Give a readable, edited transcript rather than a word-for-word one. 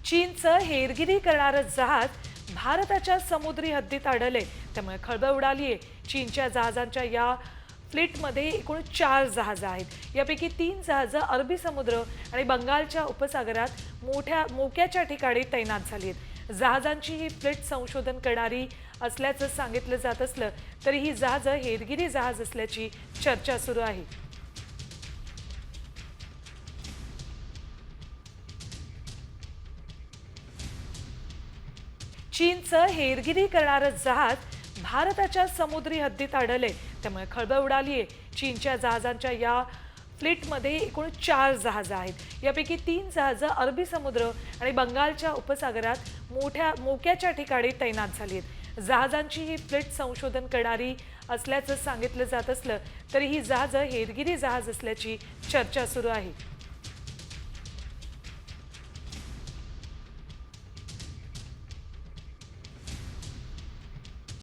चीनचं हेरगिरी करणारं जहाज भारताच्या समुद्री हद्दीत आढळले, त्यामुळे खळबळ उडाली आहे। चीनच्या जहाजांच्या या फ्लीटमध्ये एकूण 4 जहाजं आहेत। यापैकी 3 जहाजं अरबी समुद्र आणि बंगालच्या उपसागरात मोक्याच्या ठिकाणी तैनात झाली आहेत। जहाजांची ही फ्लीट संशोधन करणारी असल्याचं सांगितलं जात असलं तरी ही जहाजं हेरगिरी जहाज असल्याची चर्चा सुरू आहे। चीनचं हेरगिरी करणारं जहाज भारताच्या समुद्री हद्दीत आढळले, त्यामुळे खळबळ उडाली आहे। चीनच्या जहाजांच्या या फ्लीटमध्ये एकूण 4 जहाजं आहेत। यापैकी 3 जहाजं अरबी समुद्र आणि बंगालच्या उपसागरात मोक्याच्या ठिकाणी तैनात झाली आहेत। जहाजांची ही फ्लीट संशोधन करणारी असल्याचं सांगितलं जात असलं तरी ही जहाजं हेरगिरी जहाज असल्याची चर्चा सुरू आहे।